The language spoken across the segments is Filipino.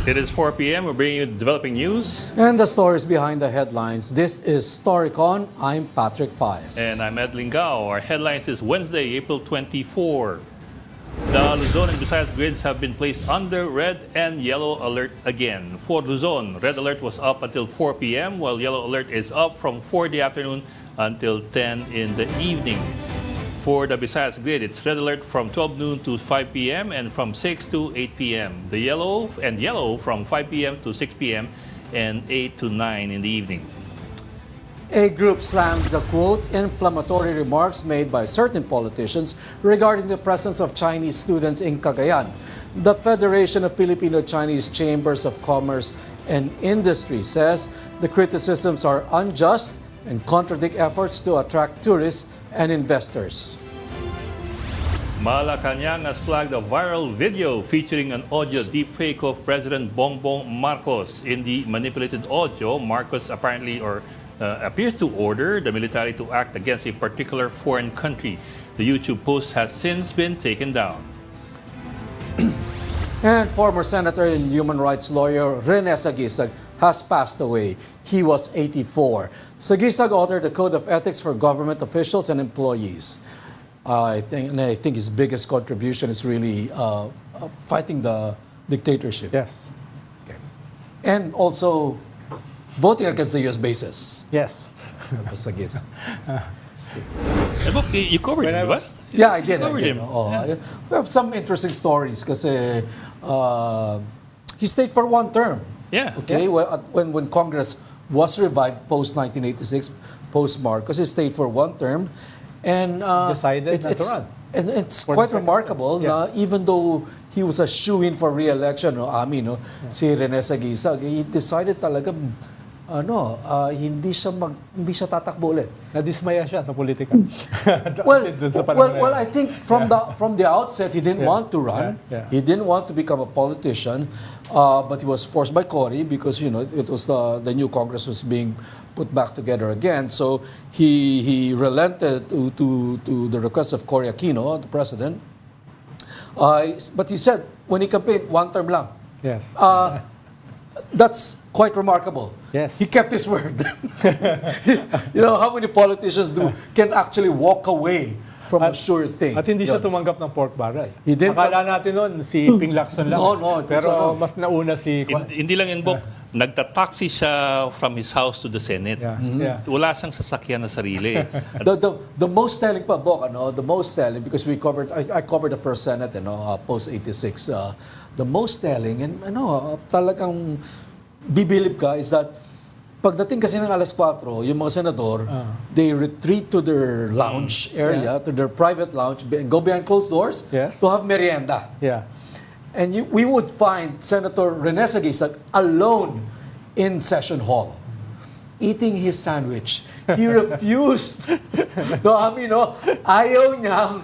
It is 4 p.m. We're bringing you developing news. And the stories behind the headlines. This is Storycon. I'm Patrick Paez. And I'm Ed Lingao. Our headlines is Wednesday, April 24. The Luzon and Visayas grids have been placed under red and yellow alert again. For Luzon, red alert was up until 4 p.m. while yellow alert is up from 4 in the afternoon until 10 in the evening. For the Visayas grid, it's red alert from 12 noon to 5 p.m. and from 6 to 8 p.m. The yellow from 5 p.m. to 6 p.m. and 8 to 9 in the evening. A group slammed the quote inflammatory remarks made by certain politicians regarding the presence of Chinese students in Cagayan. The Federation of Filipino-Chinese Chambers of Commerce and Industry says the criticisms are unjust and contradict efforts to attract tourists and investors. Malacanang has flagged a viral video featuring an audio deepfake of President Bongbong Marcos. In the manipulated audio, Marcos appears to order the military to act against a particular foreign country. The YouTube post has since been taken down. And former Senator and human rights lawyer Rene Sagisag has passed away. He was 84. Sagisag authored the Code of Ethics for Government Officials and Employees. I think his biggest contribution is really fighting the dictatorship. Yes. Okay. And also voting against the U.S. bases. Yes. That was Sagis. And look, you covered him, right? Yeah, I did. You covered him. Yeah. We have some interesting stories kasi he stayed for one term. Yeah. Okay, when Congress was revived post-1986, post-Marcos, he stayed for one term. And Decided not to run. And it's For quite the second remarkable term. na even though he was a shoo-in for re-election, si Rene Sagisag, he decided talaga hindi siya tatakbo ulit. Nadismaya siya sa politika. Well, I think from the outset he didn't want to run. Yeah. He didn't want to become a politician, but he was forced by Cory because it was the new Congress was being put back together again. So he relented to the request of Cory Aquino, the president. But he said when he campaigned, one term lang. Yes. That's quite remarkable. Yes. He kept his word. How many politicians can actually walk away from a sure thing? At hindi siya tumanggap ng pork barrel. He didn't. Akala natin noon si Ping Lacson lang. No, Pero mas nauna si... Hindi lang yun, Bok. Nagtataxi siya from his house to the Senate. Yeah. Yeah. Wala siyang sasakyan na sarili. The most telling pa, Bok, the most telling, because I covered the first Senate, post-86. The most telling, and talagang bibilib ka, is that pagdating kasi ng alas 4, yung mga senador, they retreat to their lounge area, to their private lounge, and go behind closed doors to have merienda. Yeah. And we would find Senator Rene Sagisag alone in session hall, eating his sandwich. He refused. Ayaw niyang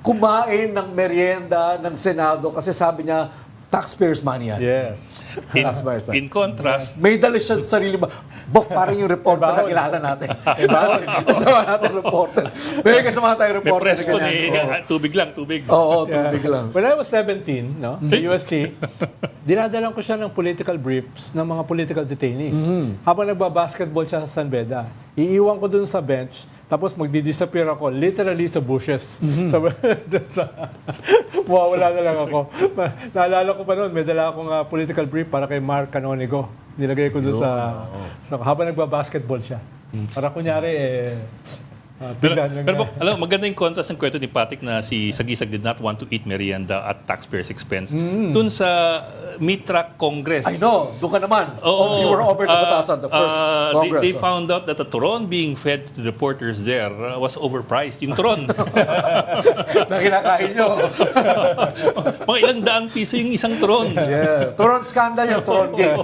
kumain ng merienda ng Senado kasi sabi niya, taxpayers' money yan. Yes. In contrast, may dala siya sa sarili ba? Bok, parang yung reporter na kilala natin. Kasama natin reporter. May kasama tayong may reporter press na ko ganyan. tubig lang, tubig. Oo, tubig lang. When I was 17, sa UST, dinadalan ko siya ng political briefs ng mga political detainees. Habang nagbabasketball siya sa San Beda, iiwan ko dun sa bench, tapos magdi-disappear ako literally sa bushes. Mawawala na lang ako. Naalala ko pa noon, may dala akong political brief para kay Mark Canonigo. Nilagay ko doon sa habang nagba-basketball siya. Para kunyari, Pero alam, maganda yung contrast ng kwento ni Patrick na si Sagisag did not want to eat merienda at taxpayers' expense. Dun sa Mitra Congress. I know, doon ka naman. You were over the Batasan, the first Congress. They found out that the turon being fed to the reporters there was overpriced. Yung turon. Na kinakain nyo. Mga ilang daang piso yung isang turon. Yeah. Turon scandal yung turon gate.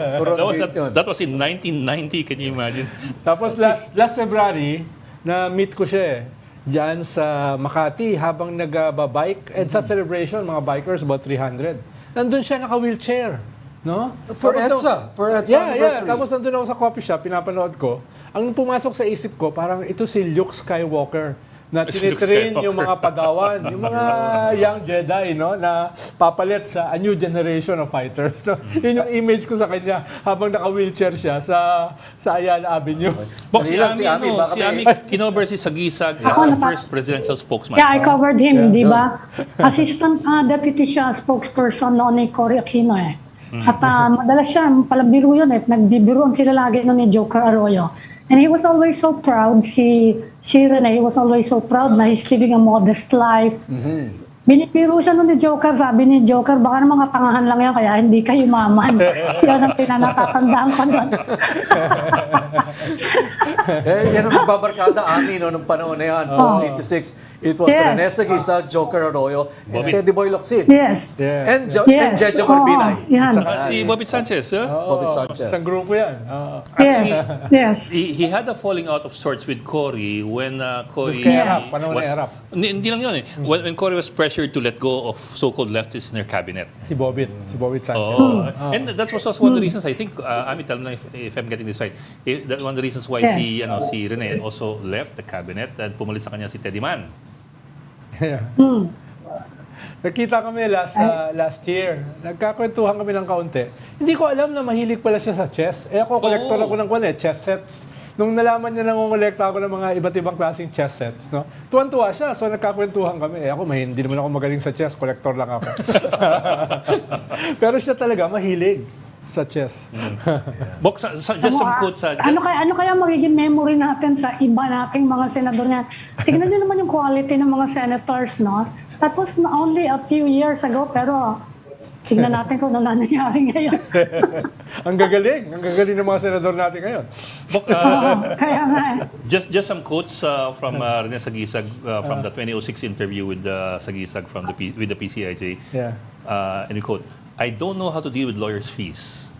That was in 1990, can you imagine? Tapos last February, na-meet ko siya diyan sa Makati habang nag-bike and sa celebration, mga bikers, about 300. Nandun siya naka-wheelchair. No? For EDSA anniversary. Tapos nandun ako sa coffee shop, pinapanood ko. Ang pumasok sa isip ko, parang ito si Luke Skywalker na tinitrain yung mga Padawan, yung mga young Jedi, no, na papalit sa a new generation of fighters. No? Yun yung image ko sa kanya habang naka-wheelchair siya sa Ayala Avenue. Box, si Kanina, si Ami, Ami, baka si Ami may- kinover si Sagisag, Ako, first presidential spokesman. Yeah, I covered him, Yeah. di ba? Assistant deputy siya, spokesperson noon ni Cory Aquino eh. At madalas siya, palabiro yun eh. Nagbibiruan sila lagi noon ni Joker Arroyo. And he was always so proud, si Rene, he was always so proud na he's living a modest life. Binibiro siya noon ni Joker, sabi ni Joker, baka naman katangahan lang yan, kaya hindi kayo maman. Yan ang pinanatatandaan ko doon. Yan ang magbabarkada Ami nung panahon na yan, post-86. It was Yes. Rene Sagisag, Joker Arroyo, and Teddy Boy Locsin. Yes. Yeah. And Yes. Jejo Oo, Marbinay. yan. Si Bobit Sanchez, Bobit Sanchez. Isang grupo yan. Yes. Yes. he had a falling out of sorts with Cory when Cory Kay Erap, panahon ni Erap. Hindi lang yun eh. When Cory was pressured to let go of so-called leftists in her cabinet. Si Bobit Sanchez. Oh. And that was also one of the reasons, I think, Ami, tell me if I'm getting this right, that one of the reasons why Yes. si Rene also left the cabinet and pumalit sa kanya si Teddy Man. Yeah. Nagkita kami last year. Nagkakwentuhan kami ng kaunti. Hindi ko alam na mahilig pala siya sa chess. Ako, collector ako ng chess sets. Nung nalaman niya nangongolekta ako ng mga iba't ibang klaseng chess sets, no? Tuwan-tuwa siya. So nagkakwentuhan kami. Ako, hindi naman ako magaling sa chess. Collector lang ako. Pero siya talaga mahilig sa chess. Box, just some quotes. Ano kaya magiging memory natin sa iba nating mga senador niya? Tingnan niyo naman yung quality ng mga senators, no? That was only a few years ago, pero tingnan natin kung ano nangyayari ngayon. Ang gagaling ng mga senador natin ngayon. Kaya nga eh. Just some quotes from Rene Sagisag from the 2006 interview with Sagisag with the PCIJ. Yeah. And we quote, I don't know how to deal with lawyers' fees.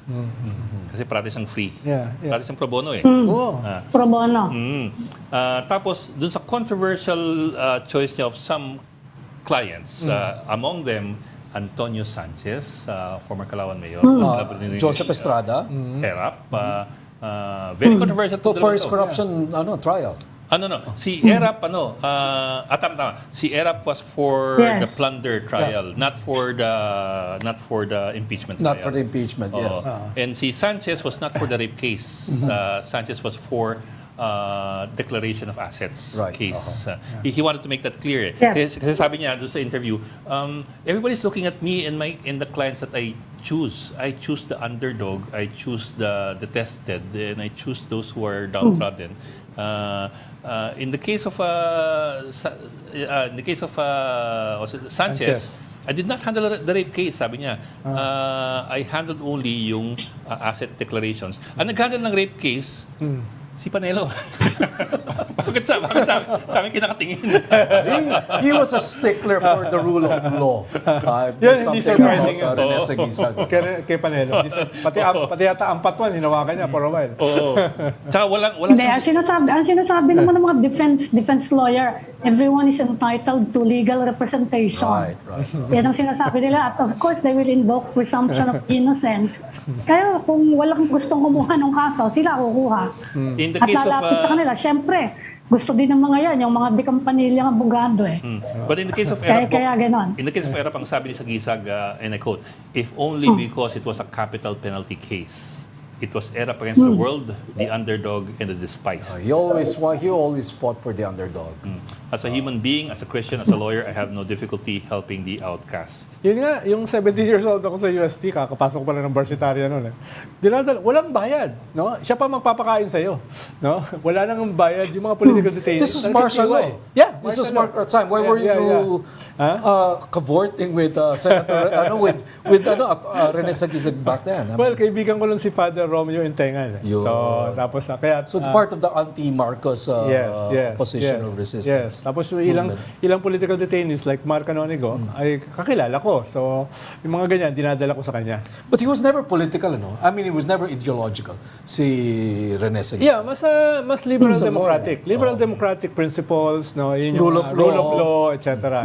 Kasi parati siyang free. Yeah. Parati siyang pro bono eh. Oo. Pro bono. Tapos, dun sa controversial choice niya of some clients, among them, Antonio Sanchez, former Calauan Mayor, Joseph Estrada, Erap, very controversial. to first the- corruption trial. No. Si Erap, tama. Si Erap was for the Yes. plunder trial, not for the impeachment trial. Not for the impeachment, yes. And si Sanchez was not for the rape case. Sanchez was for declaration of assets Right. case. He wanted to make that clear. Yeah. Kasi sabi niya doon sa interview, everybody's looking at me and the clients that I choose. I choose the underdog, I choose the tested, and I choose those who are downtrodden. In the case of Sanchez, I did not handle the rape case, sabi niya. I handled only yung asset declarations. Ang nag-handle ng rape case, si Panelo. Bakit sa akin kinakatingin? He was a stickler for the rule of law. Yan, hindi surprising about Rene Sagisag. Kay Panelo. Pati yata ang patuan, hinawakan niya for a while. Oo. Tsaka wala Hindi, ang sinasabi naman ng mga defense lawyer, everyone is entitled to legal representation. Right. Yan ang sinasabi nila. At of course, they will invoke presumption of innocence. Kaya kung walang gustong kumuha ng kaso, sila kukuha. In the At case of lalapit sa kanila, syempre, gusto din ng mga yan, yung mga di kampanilyang abogado eh. but in the case of Erap, Kaya ganon. in the case of Erap, ang sabi ni Sagisag, and I quote, if only because it was a capital penalty case. It was Erap against the world, the underdog, and the despised. He always fought for the underdog. As a human being, as a Christian, as a lawyer, I have no difficulty helping the outcast. Yun nga, yung 17 years old ako sa UST, kakapasok pa lang ng Varsitaria noon. Walang bayad. No? Siya pa magpapakain sa'yo. No? Wala nang bayad yung mga political detainees. This is martial law. Yeah. This is martial martial time. Why were you cavorting with Senator Rene Sagisag back then? Well, kaibigan ko lang si Father Romeo Intengan. Yun. So, It's part of the anti-Marcos opposition or resistance. Yes. Tapos yung ilang political detainees like Mark Canonigo ay kakilala ko. So, yung mga ganyan, dinadala ko sa kanya. But he was never political, no? I mean, he was never ideological. Si Rene Sagisag. Yeah, mas liberal Sa democratic. law, Liberal democratic principles, no, yun yung Rule of rule of law. law, etc.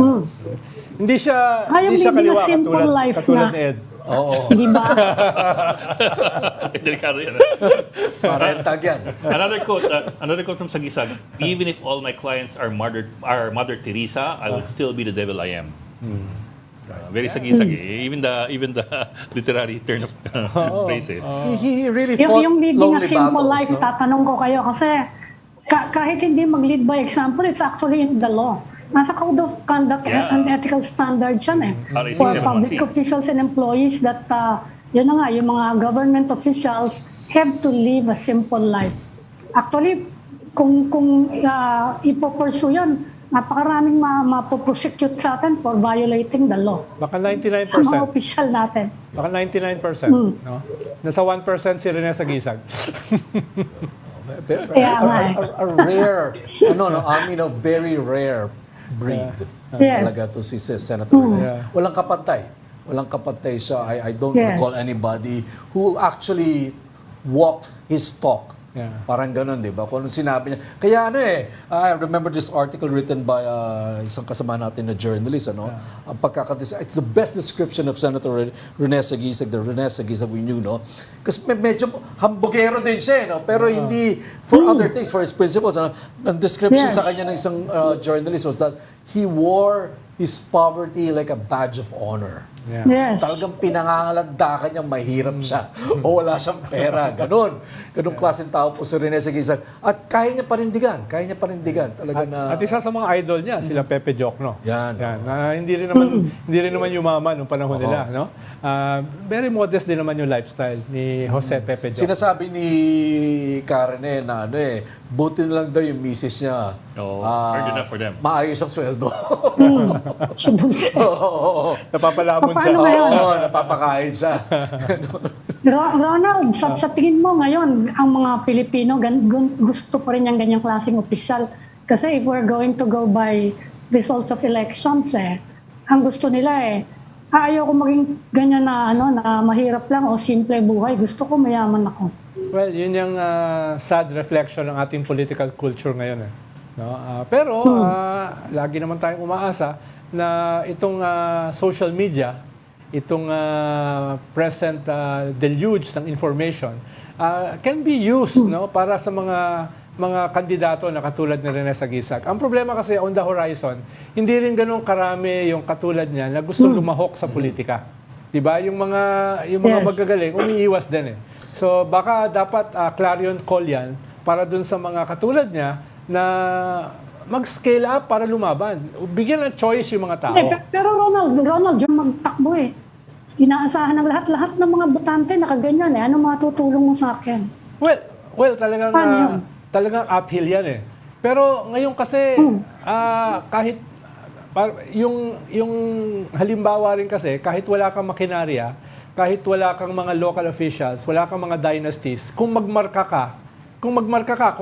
Hindi siya Ayaw hindi siya living a kaliwa simple life katulad na. ni Ed. Oo. Di ba? Delikado yan. Marentag yan. Another quote from Sagisag. Even if all my clients are Mother Teresa, I will still be the devil I am. Very Sagisag. Even the literary turn of phrase. He really fought Yung leading a lonely simple battles. life, No? tatanong ko kayo kasi kahit hindi mag-lead by example, it's actually in the law. Nasa Code of Conduct Yeah. and Ethical Standards yan eh. RA For 671. public officials and employees that, yun na nga, yung mga government officials have to live a simple life. Actually, kung ipopursue yan, napakaraming mapoprosecute sa atin for violating the law. Baka Sa mga 99%. official natin. Baka 99%. No? Nasa 1% si Rene Sagisag. Kaya nga eh. A rare, very rare breed. Yes. Talaga to si Senator Rene. Yeah. Walang kapantay. Walang kapantay siya. I don't Yes. recall anybody who actually walked his talk. Yeah. Parang ganun, di ba? Kung anong sinabi niya. Kaya I remember this article written by isang kasama natin na journalist, Ang it's the best description of Senator Rene Sagisag, the Rene Sagisag we knew, no? Kasi medyo hambugero din siya, no? Pero hindi for other things, for his principles. Ang description Yes. sa kanya ng isang journalist was that he wore his poverty like a badge of honor. Yeah. Yes. Talagang pinangangalandakan niya, mahirap siya o wala siyang pera. Ganun klaseng tao po si Rene Sagisag. At kaya niya panindigan. Talaga na... At isa sa mga idol niya, sila Pepe Jokno. Yan. Na hindi rin naman yumaman nung panahon nila, no? Very modest din naman yung lifestyle ni Jose Pepe Jokno. Sinasabi ni Karen na buti na lang daw yung misis niya. Earned enough for them. Maayos ang sweldo. Napapalamon siya. Paano ngayon? Oo, napapakain siya. Ronald, sa tingin mo ngayon, ang mga Pilipino gusto pa rin yung ganyang klaseng opisyal. Kasi if we're going to go by results of elections, ang gusto nila ayaw ko maging ganyan na mahirap lang o simple buhay. Gusto ko mayaman ako. Well, yun yung sad reflection ng ating political culture ngayon. No? Pero lagi naman tayong umaasa na itong social media, itong present deluge ng information can be used para sa mga kandidato na katulad ni Rene Sagisag. Ang problema kasi on the horizon, hindi rin ganun karami yung katulad niya na gusto lumahok sa politika. 'Di ba? Yung mga Yes. magagaling umiiwas din So baka dapat clarion call 'yan para dun sa mga katulad niya na mag-scale up para lumaban. Bigyan ng choice yung mga tao. Pero Ronald, yung magtakbo inaasahan ng lahat ng mga botante na kaganyan Ano matutulong mo sa akin? Well, talagang Paano yun? talagang uphill yan Pero ngayon kasi kahit yung halimbawa rin kasi kahit wala kang makinarya, kahit wala kang mga local officials, wala kang mga dynasties, kung magmarka ka, kung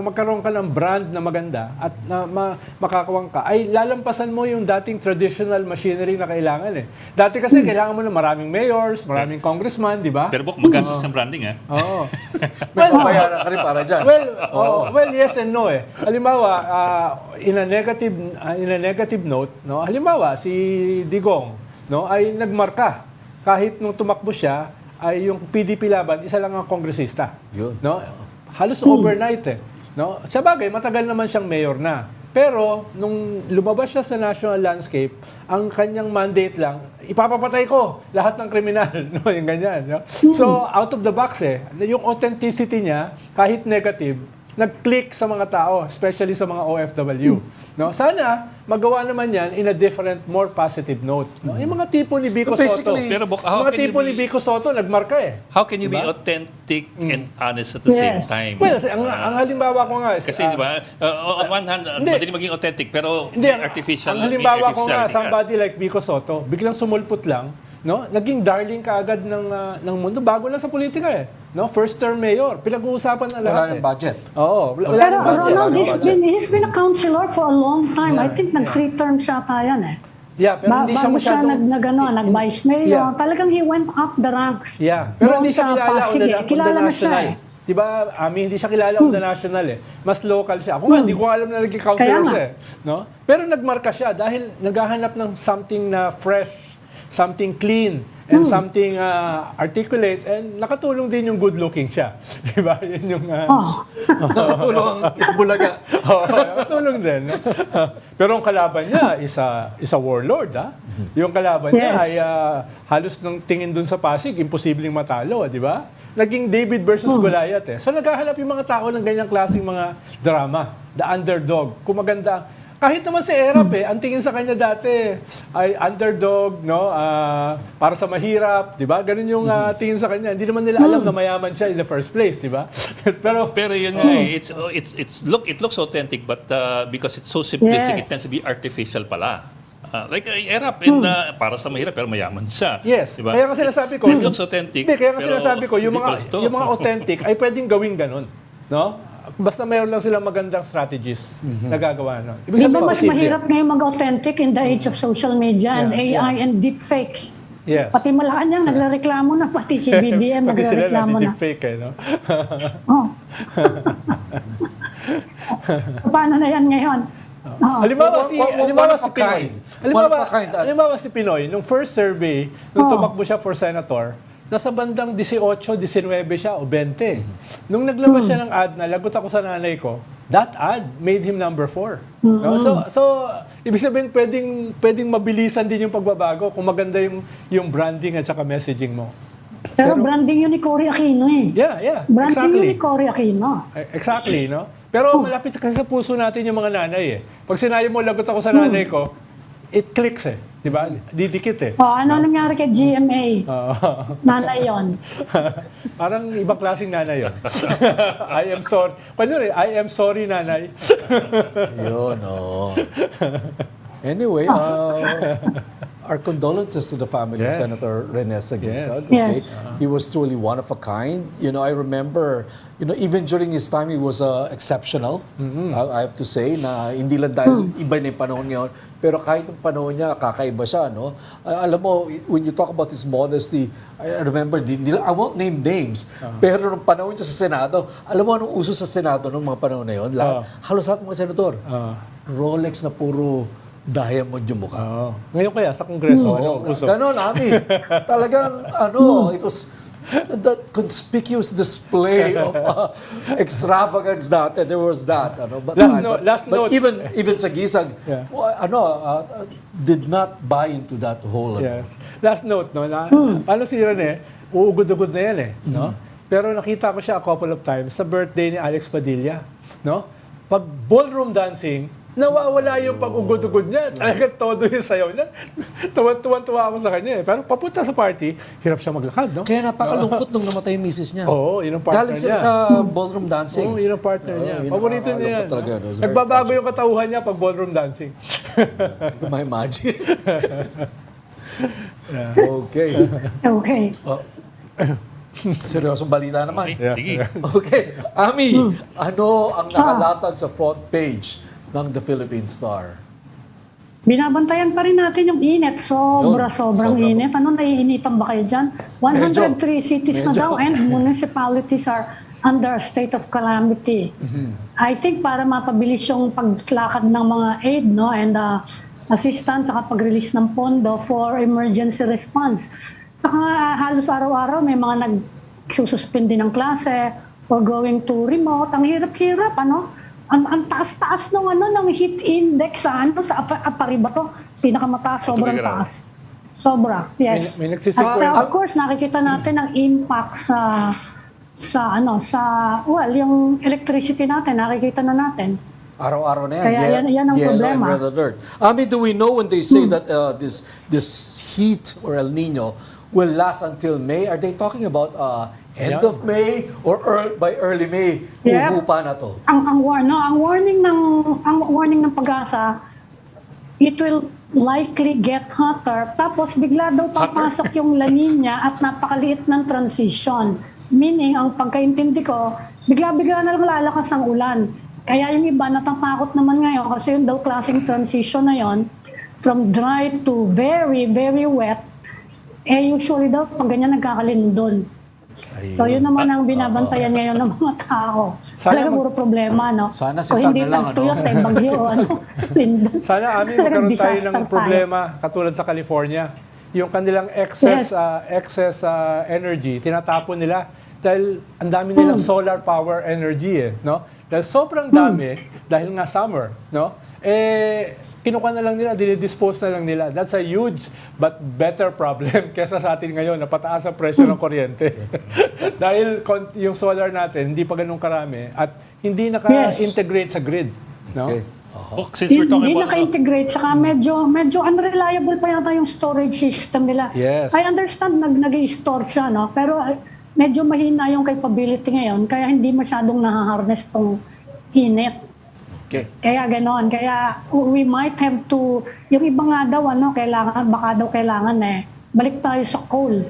magkaroon ka ng brand na maganda at makakawang ka, ay lalampasan mo yung dating traditional machinery na kailangan Dati kasi kailangan mo ng maraming mayors, maraming congressman, di ba? Pero Bok, magastos ng branding Oo. May papayaran ka rin para dyan. Well, yes and no Halimbawa, in a negative note, halimbawa si Digong, ay nagmarka. Kahit nung tumakbo siya, ay yung PDP laban, isa lang ang kongresista. Yun. Halos overnight Sa bagay, matagal naman siyang mayor na. Pero, nung lumabas siya sa national landscape, ang kanyang mandate lang, ipapapatay ko lahat ng kriminal. Yung ganyan. So, out of the box yung authenticity niya, kahit negative, nag-click sa mga tao, especially sa mga OFW. Sana magawa naman yan in a different, more positive note. Yung mga tipo ni Vico Soto. Pero Bok, how Mga can you tipo ni be- Vico Soto, nagmarka How can you be authentic and honest at the same Yes. time? Well, ang halimbawa ko nga, Kasi di ba, on one hand, hindi. madali maging authentic, pero Hindi, artificial. ang halimbawa ko nga, artificiality ka. somebody like Vico Soto, biglang sumulpot lang, naging darling kaagad ng mundo, bago lang sa politika First term mayor, pinag-uusapan na lahat Wala ng budget. Oo. Pero Wala nang budget. Ronald, he's been a counselor for a long time. I think nag-3 terms yata yan Yeah, pero hindi siya Bago siya masyadong... nag-vice mayor, Yeah. talagang he went up the ranks. Yeah, pero hindi siya Doon sa kilala Pasig, on the kilala na siya national. Diba, hindi siya kilala on the national Mas local siya. Ako nga, hindi ko alam na naging counselor Kaya nga. siya Pero nagmarka siya dahil naghahanap ng something na fresh, something clean, and something articulate, and nakatulong din yung good-looking siya. Di ba? Yun yung... Nakatulong ang bulaga. Oo, nakatulong din. No? Pero ang kalaban niya is a warlord. Yung kalaban niya ay halos nung tingin dun sa Pasig, imposibleng matalo. Di ba? Naging David versus Goliath. So naghahanap yung mga tao ng ganyang klaseng mga drama. The underdog. Kung maganda, kahit naman si Erap ang tingin sa kanya dati ay underdog, no? Para sa mahirap, 'di ba? Ganun yung tingin sa kanya. Hindi naman nila alam na mayaman siya in the first place, 'di ba? Pero yun nga, it looks authentic, but because it's so simplistic, it Yes. tends to be artificial pala. Like Erap, and para sa mahirap pero mayaman siya. Yes. Diba? Kaya nga sinasabi ko, It looks authentic. Hindi, kaya nga pero sinasabi ko, yung hindi pala mga, ito. yung mga authentic ay pwedeng gawing ganun. No? Basta mayroon lang silang magandang strategies na gagawa. No? Ibig Di ba sabihin, mas posible. mahirap ngayon mag-authentic in the age of social media and Yeah, AI and deepfakes. Yes. Pati Malacanang nagrereklamo na, pati si BBM Pati sila nagrereklamo na. nadi-deepfake eh, no? Oh. Paano na yan ngayon? Oh. Halimbawa si One of a Pinoy. kind. One of a kind. Halimbawa si Pinoy, nung first survey, nung tumakbo siya for senator, nasa bandang 18, 19 siya o 20. Nung naglabas siya ng ad na lagot ako sa nanay ko, that ad made him number 4. No? So ibig sabihin pwedeng mabilisan din yung pagbabago kung maganda yung branding at saka messaging mo. Pero branding yun ni Cory Aquino eh. Yeah, Branding yun exactly. ni Cory Aquino. Exactly, no? Pero malapit kasi sa puso natin yung mga nanay eh. Pag sinabi mo, lagot ako sa nanay ko, it clicks eh. Di ba? Didikit eh. Oh, ano nangyari kay GMA? Nanay yun. Parang ibang klaseng nanay yun. I am sorry. Kunyari, I am sorry, nanay. Yun, Anyway, our condolences to the family Yes. of Senator Rene Sagisag. Yes. He was truly one of a kind. I remember, even during his time, he was exceptional. I have to say, na hindi lang dahil iba na yung panahon ngayon, pero kahit yung panahon niya, kakaiba siya, no? Alam mo, when you talk about his modesty, I remember, I won't name names, pero nung panahon niya sa Senado, alam mo anong uso sa Senado nung mga panahon na yun? Halos lahat ng mga senador, Rolex na puro diamond yung mukha. Ngayon kaya, sa Kongreso, anong uso? Ganon, Ami. Talagang, it was that conspicuous display of extravagance dati. There was that. But, Last note. even Sagisag, did not buy into that whole. Yes. Last note, no? Paano si Rene, uugod-ugod na yan eh. No? Pero nakita ko siya a couple of times sa birthday ni Alex Padilla. No? Pag ballroom dancing, nawawala yung pag-ugod-ugod niya. Talagang todo yung sayaw niya. Tuwan-tuwa ako sa kanya eh. Pero papunta sa party, hirap siya maglakad, no? Kaya napakalungkot nung namatay yung misis niya. Oo, yun ang partner Galing sila niya. sa ballroom dancing. Oo, yun ang partner niya. yun ang Paborito niya yan. lungkot talaga, no? It's very Nagbabago yung katauhan niya pag ballroom dancing. Hindi ko ma-imagine. Okay. Okay. Seryosong balita naman. Sige. Okay. Ami, ano ang nakalatag sa front page ng The Philippine Star? Binabantayan pa rin natin yung init. Sobrang Sobra. init. Ano, naiinitan ba kayo dyan? 103 cities na daw and municipalities are under a state of calamity. I think para mapabilis yung paglakad ng mga aid, no, and assistance sa pag-release ng pondo for emergency response. Saka halos araw-araw may mga nagsususpindi ng klase or going to remote. Ang hirap-hirap, Ang taas-taas ng heat index sa Apariba to. Pinakamataas, sobrang Tuloy ka taas. Sobra, yes. May nagsisikwento. At of course, nakikita natin ang impact yung electricity natin, nakikita na natin. Araw-araw na yan. Kaya yan ang yellow problema. and red alert. Ami, do we know when they say that this heat or El Nino will last until May? Are they talking about end Yeah. of May or by early May? Yep. Huhupa na to. Ang warning ng pag-asa, it will likely get hotter. Tapos bigla daw papasok yung La Nina at napakaliit ng transition. Meaning, ang pagkaintindi ko, bigla-bigla na lang lalakas ang ulan. Kaya yung iba natatakot naman ngayon kasi yung daw klaseng transition na yon from dry to very, very wet, usually daw pag ganyan nagkakalindol. So yun naman ang binabantayan ngayon ng mga tao. Talaga puro problema, no? Sana si Kung Fran hindi na lang, tuyot, bagyo, lindol. Sana amin Talagang magkaroon tayo disaster ng problema katulad sa California. yung kanilang excess Yes. energy, tinatapon nila dahil ang dami nilang solar power energy no? Dahil sobrang dami, dahil nga summer, no? Kinuha na lang nila, dinidispose na lang nila. That's a huge but better problem kesa sa atin ngayon, napataas ang presyo ng kuryente. Dahil yung solar natin, hindi pa ganun karami at hindi naka-integrate sa grid. No? Okay. Oh, since we're talking Hindi about naka-integrate, saka medyo unreliable pa yata yung storage system nila. Yes. I understand nag-i-store siya, no? Pero medyo mahina yung capability ngayon, kaya hindi masyadong nahaharness tong init. Okay. Kaya gano'n. Kaya we might have to, yung iba nga daw, baka daw kailangan balik tayo sa coal.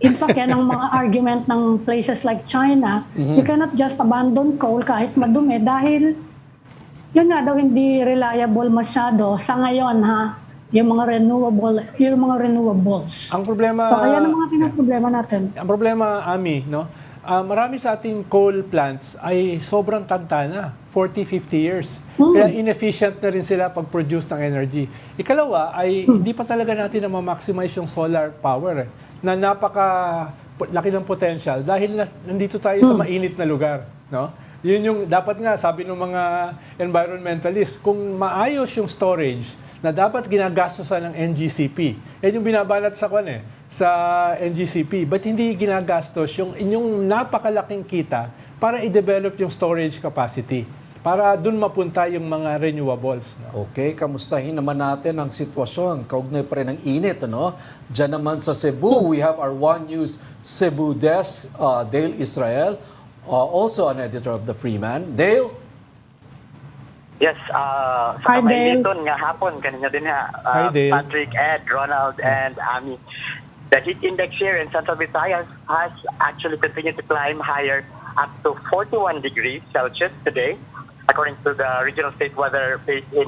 In fact, yan ang mga argument ng places like China. You cannot just abandon coal kahit madumi dahil yun nga daw hindi reliable masyado sa ngayon yung mga renewables. Ang problema, So kaya ang mga pinaproblema natin. ang problema, Ami, no? Marami sa ating coal plants ay sobrang tanda na, 40-50 years. Kaya inefficient na rin sila pag-produce ng energy. Ikalawa ay hindi pa talaga natin na ma-maximize yung solar power na laki ng potential dahil nandito tayo sa mainit na lugar. No? Yun yung dapat nga, sabi ng mga environmentalists, kung maayos yung storage na dapat ginagastosan ng NGCP, yan yung binabalat sa NGCP, but hindi ginagastos yung inyong napakalaking kita para i-develop yung storage capacity, para dun mapunta yung mga renewables. No? Okay, kamustahin naman natin ang sitwasyon. Kaugnay pa rin ng init, ano? Diyan naman sa Cebu, we have our One News Cebu desk, Dale Israel, also an editor of the Freeman. Dale? Yes, Hi, sa Dale. Pamintuan nga hapon, kanina din Hi, Dale. Patrick, Ed, Ronald, and Ami. The heat index here in Central Visayas has actually continued to climb higher up to 41 degrees Celsius today, according to the regional state weather base in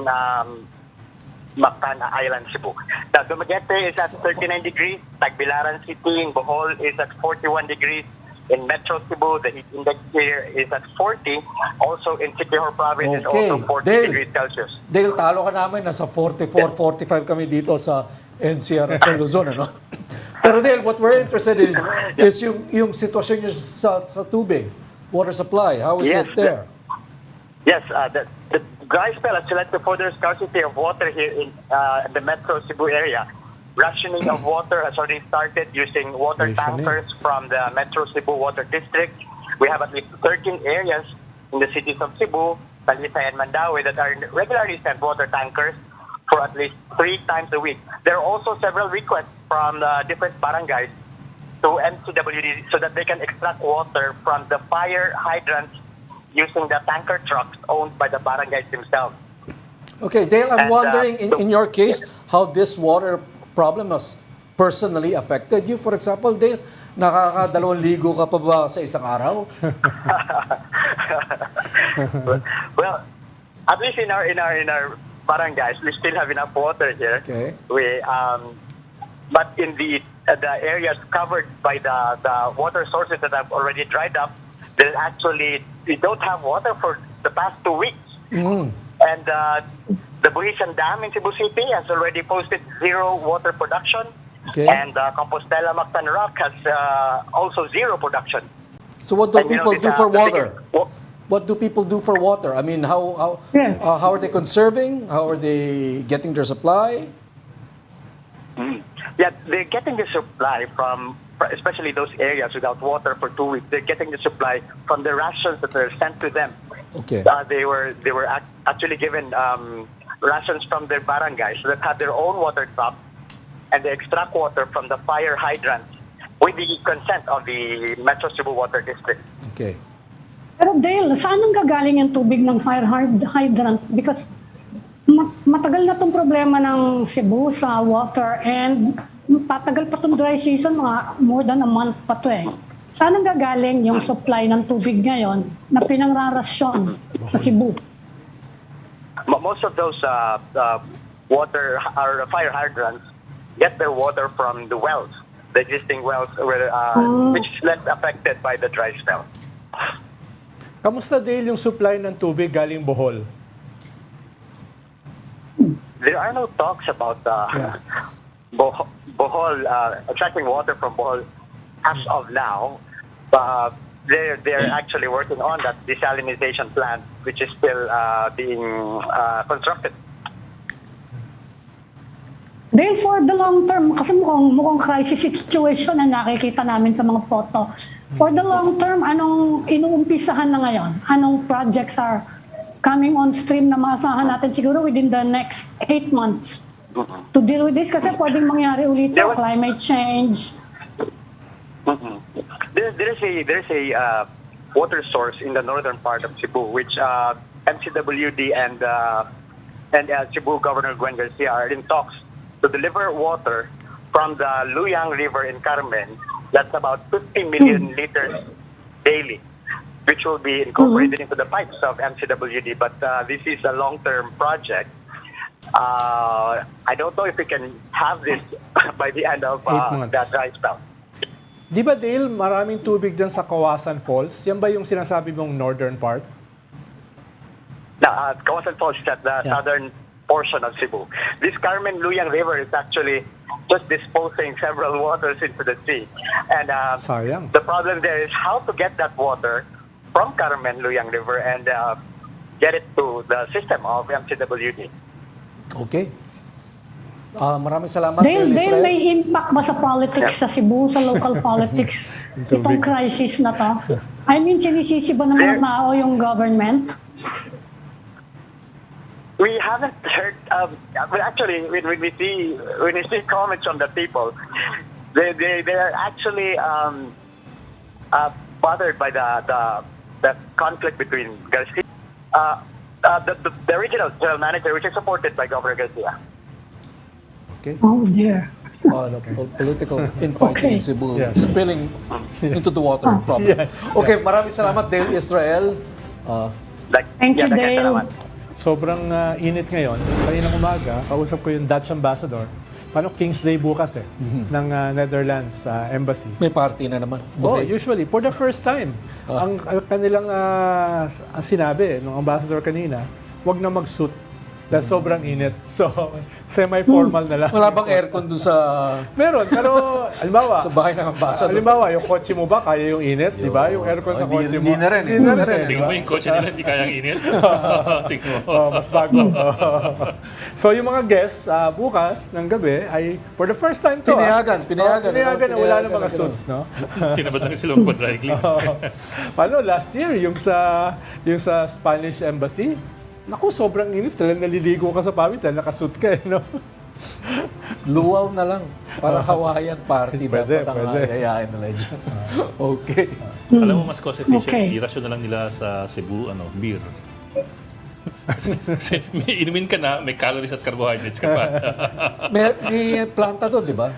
Mactan Island, Cebu. The Dumaguete is at 39 degrees, Tagbilaran City in Bohol is at 41 degrees, in Metro Cebu, the heat index here is at 40. Also in Siquijor Province is also 40 degrees Celsius. Dale, talo ka namin. Nasa 44, 45 kami dito sa NCR at sa Luzon, ano? Pero Dale, what we're interested in is yung sitwasyon nyo sa tubig, water supply. How is Yes, it there? Yes, the dry spell has led to further scarcity of water here in the Metro Cebu area. Rationing of water has already started using water tankers from the Metro Cebu Water District. We have at least 13 areas in the cities of Cebu, Talisay, and Mandaue that are regularly sent water tankers for at least 3 times a week. There are also several requests from the different barangays to MCWD so that they can extract water from the fire hydrants using the tanker trucks owned by the barangays themselves. Okay, Dale, I'm And, wondering, in your case, how this water problem has personally affected you. For example, Dale, nakakadalawang ligo ka pa ba sa isang araw? Well, at least in our barangays, we still have enough water here. Okay. But in the areas covered by the water sources that have already dried up, we don't have water for the past 2 weeks. And the Buhisan Dam in Cebu City has already posted 0 water production. Okay. And Compostela Mactan Rock has also 0 production. So what do And, people these do are for the water? biggest- What do people do for water? I mean, Yes. how are they conserving? How are they getting their supply? Yeah, they're getting the supply from, especially those areas without water for 2 weeks. They're getting the supply from the rations that are sent to them. Okay. They were actually given rations from their barangays that had their own water crop, and they extract water from the fire hydrants with the consent of the Metro Cebu Water District. Okay. Pero Dale, saan ang gagaling yung tubig ng fire hydrant? Because matagal na itong problema ng Cebu sa water and patagal pa itong dry season, mga more than a month pa ito eh. Saan ang gagaling yung supply ng tubig ngayon na pinangrarasyon sa Cebu? Most of those water or fire hydrants get their water from the wells, the existing wells, which is less affected by the dry spell. Kamusta, Dale, yung supply ng tubig galing Bohol? There are no talks about Bohol, extracting water from Bohol as of now. They're actually working on that desalination plant, which is still being constructed. Dahil for the long term, kasi mukhang crisis situation na nakikita namin sa mga photo. For the long term, anong inuumpisahan na ngayon? Anong projects are coming on stream na maasahan natin siguro within the next 8 months to deal with this? Kasi pwedeng mangyari ulit yung climate change. There's a water source in the northern part of Cebu, which MCWD and Cebu Governor Gwen Garcia are in talks to deliver water from the Luyang River in Carmen. That's about 50 million liters daily, which will be incorporated into the pipes of MCWD. But this is a long-term project. I don't know if we can have this by the end of 8 months. that dry spell. Di ba, Dale, maraming tubig dyan sa Kawasan Falls? Yan ba yung sinasabi mong northern part? Kawasan Falls is at the southern portion of Cebu. This Carmen Luyang River is actually just disposing several waters into the sea. And Sayang. the problem there is how to get that water from Carmen Luyang River and get it to the system of MCWD. Okay. Maraming salamat. Dahil Israel. may impact ba sa politics sa Cebu, sa local politics, itong crisis na to? I mean, sinisisi ba ng mga tao yung government? We haven't heard. But actually, when we see comments from the people, they are actually bothered by the conflict between Garcia, the regional general manager, which is supported by Governor Garcia. Okay. Oh dear. Political infighting in Cebu spilling into the water problem. Yes. Okay, maraming salamat, Dale Israel. Thank you, Dale. Sobrang init ngayon. Kaninang umaga, kausap ko yung Dutch ambassador. Paano King's Day bukas ng Netherlands embassy. May party na naman. Oh, Okay. usually, for the first time. Ang kanilang sinabi ng ambassador kanina, wag na mag-suit dahil sobrang init. So, semi-formal na lang. Wala bang aircon doon sa Meron, pero halimbawa, sa bahay ng ambassador? halimbawa, yung kotse mo ba, kaya yung init, di ba? Yung aircon sa kotse mo. Hindi na rin. Hindi na rin. Tingnan mo yung kotse nila, hindi kayang init. Tingnan mo. Mas bago. So yung mga guests bukas ng gabi ay for the first time to. Pinayagan na wala na mga suit, no? Tinabad lang silong po dry clean. Paano last year yung sa Spanish embassy? Naku, sobrang init. Talagang naliligo ka sa pawitan, nakasuit ka, no? Luwaw na lang. Para Hawaiian party Pwede, dapat ang pwede. yayain nila dyan. Okay. Alam mo, mas cost efficient, Okay. irasyon na lang nila sa Cebu, beer. Kasi may inumin ka na, may calories at carbohydrates ka pa. May planta doon, di ba?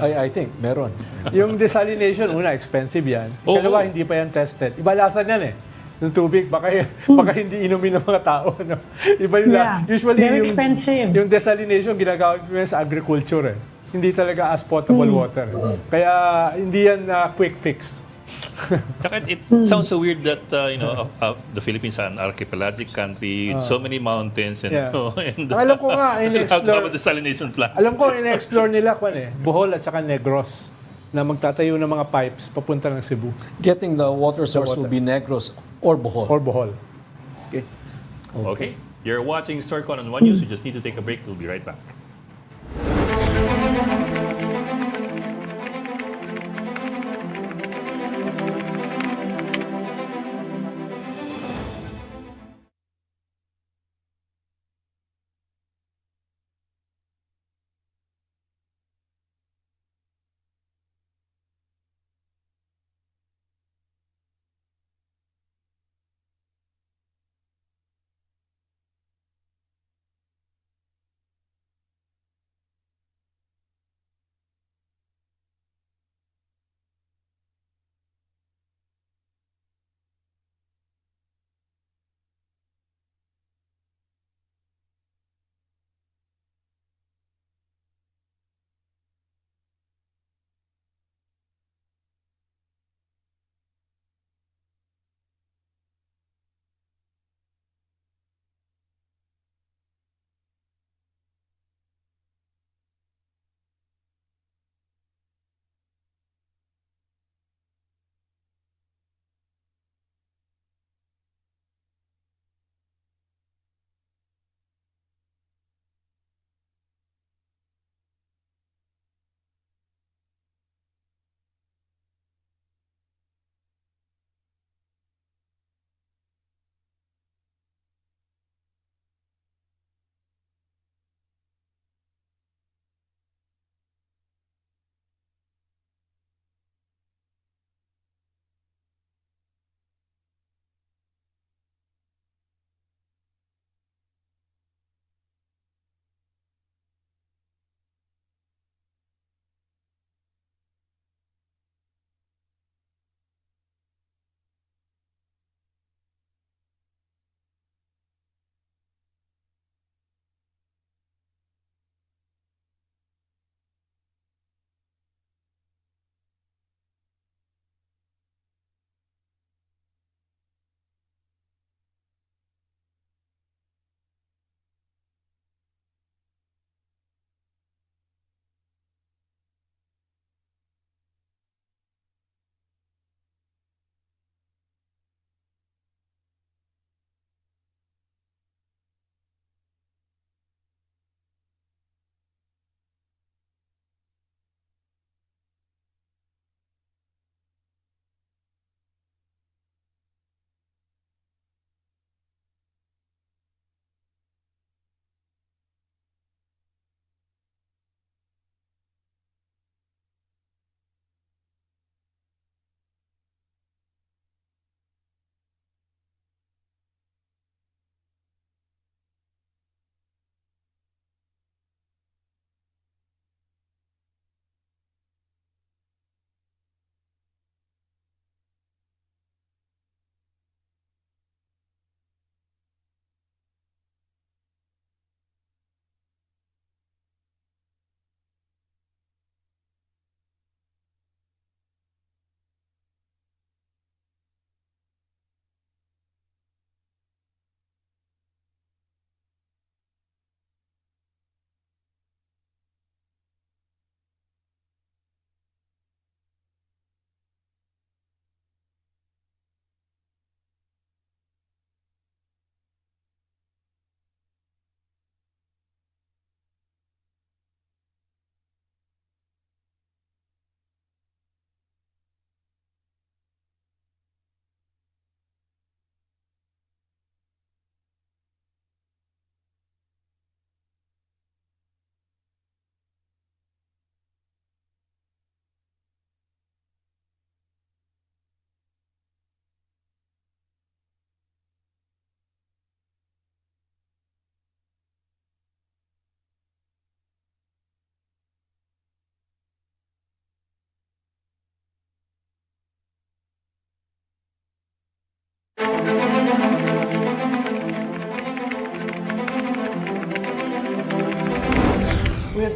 I think, meron. Yung desalination, una, expensive yan. Oo. Kalawa, hindi pa yan tested. Iba lasa niyan eh. Yung tubig, baka hindi inumin ng mga tao. No? Iba yung usually very yung, expensive. yung desalination, ginagawa nyo sa agriculture eh. Hindi talaga as potable water. Kaya hindi yan quick fix. Tsaka it sounds so weird that, the Philippines are an archipelagic country with so many mountains and, and Ang alam ko nga, how to have a desalination plant. alam ko, in-explore nila Bohol at saka Negros na magtatayo ng mga pipes papunta ng Cebu Getting the water source will be Negros or Bohol. or Bohol. Okay. Okay. You're watching Storycon on One News. You just need to take a break. We'll be right back.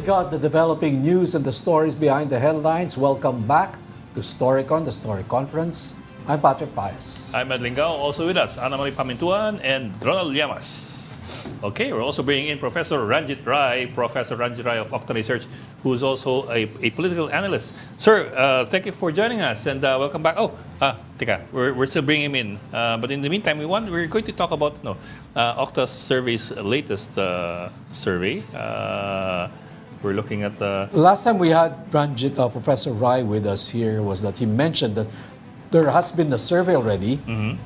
We've got the developing news and the stories behind the headlines. Welcome back to Storycon, the Story Conference. I'm Patrick Paez. I'm at Lingao, also with us, Pamintuan and Ronald Llamas. Okay, we're also bringing in Professor Ranjit Rai of OCTA Research, who is also a political analyst. Sir, thank you for joining us and welcome back. We're still bringing him in. But in the meantime, we're going to talk about OCTA Survey's latest survey. We're looking at The last time we had Ranjit, Professor Rai with us here was that he mentioned that there has been a survey already,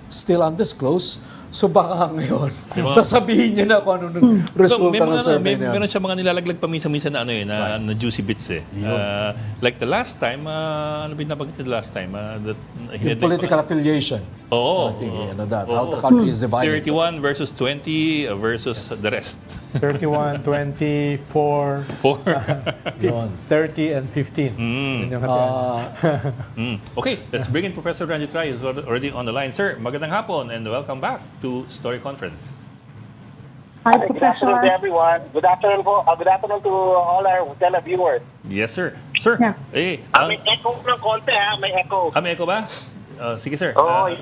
still undisclosed. So baka ngayon, sasabihin niya na kung ano nung resulta ng survey na yan. Meron siya mga nilalaglag pa minsan-minsan na juicy bits eh. Like the last time, ano ba nabanggit the last time? Yung political affiliation. Oo. I think, how the country is divided. 31 versus 20 versus the rest. 31, 24, 30, and 15. Yun yung katiyan. Okay, let's bring in Professor Ranjit Rai, who's already on the line. Sir, magandang hapon and welcome back to Story Conference. Hi, Good Professor. afternoon to everyone. Good afternoon to all our televiewers. Yes, sir. Sir, Yeah. May echo ng konti ha, may echo. may echo ba? Sige, sir.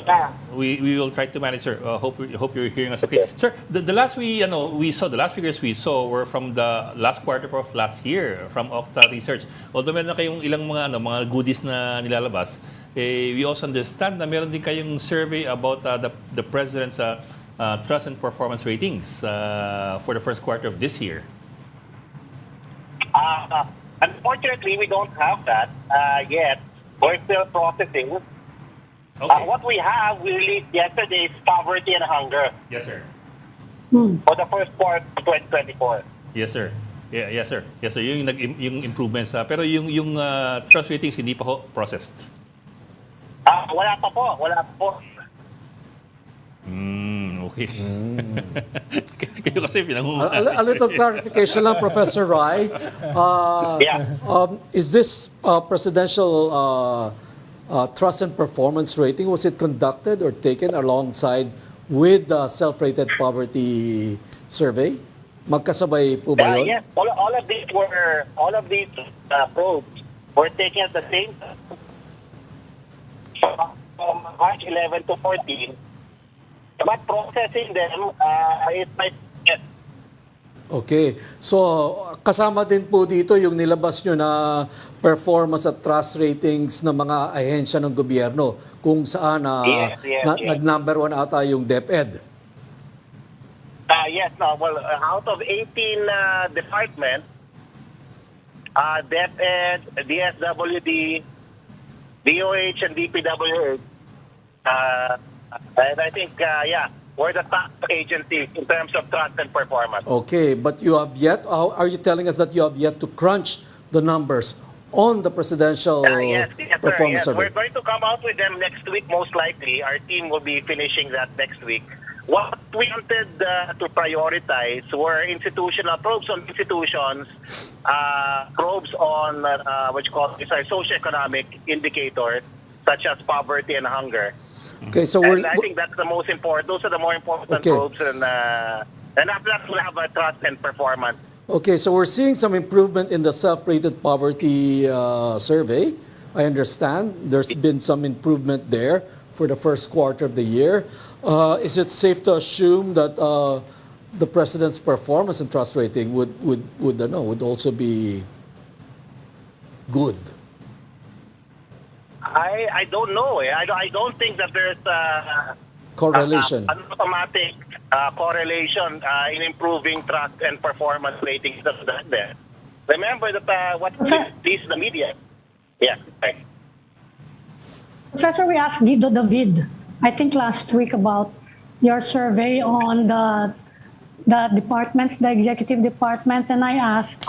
Yeah. We will try to manage, sir. Hope you're hearing us okay. Sir, the last the last figures we saw were from the last quarter of last year from OCTA Research. Although meron na kayong ilang mga goodies na nilalabas, we also understand na meron din kayong survey about the president's trust and performance ratings for the first quarter of this year. Unfortunately, we don't have that yet. We're still processing. Okay. What we have, we released yesterday is poverty and hunger Yes, sir. for the first quarter of 2024. Yes, sir. Yeah, yes, sir. Yes, sir. Yung improvements. Pero yung trust ratings hindi pa ho processed. Wala pa po. Okay. Kayo kasi pinangungunan. A little clarification lang, Professor Rai. Is this presidential trust and performance rating, was it conducted or taken alongside with the self-rated poverty survey? Magkasabay po ba yun? Yes, all of these probes were taken at the same time from March 11 to 14. But processing them, it might get. Okay. So, kasama din po dito yung nilabas nyo na performance at trust ratings ng mga ahensya ng gobyerno kung saan Yes. nag-number 1 ata yung DepEd. Yes, out of 18 departments, DepEd, DSWD, DOH, and DPWH, and I think, we're the top agency in terms of trust and performance. Okay, but you have yet, are you telling us that you have yet to crunch the numbers on the presidential Yes, performance sir. Yes. survey? We're going to come out with them next week, most likely. Our team will be finishing that next week. What we wanted to prioritize were institutional probes on institutions, probes on what you call socioeconomic indicators such as poverty and hunger. Okay, so And I think that's the most important. Those are the more important Okay. probes, and after that we'll have a trust and performance. Okay, so we're seeing some improvement in the self-rated poverty survey. I understand there's been some improvement there for the first quarter of the year. Is it safe to assume that the president's performance and trust rating would also be good? I don't know. I don't think that there's Correlation. an automatic correlation in improving trust and performance ratings that's there. Remember that what is the media. Yeah. Right. Professor, we asked Guido David, I think last week, about your survey on the departments, the executive department, and I asked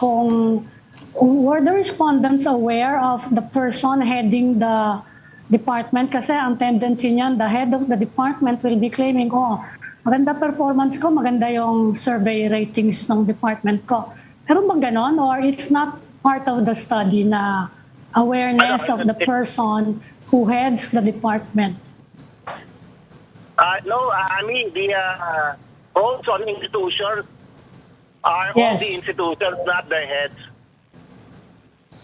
were the respondents aware of the person heading the department? Kasi ang tendency niyan, the head of the department will be claiming, maganda performance ko, maganda yung survey ratings ng department ko. Pero ba ganon? Or it's not part of the study na awareness of the person who heads the department? No, I mean, the probes on institutions are all Yes. the institutions, not their heads.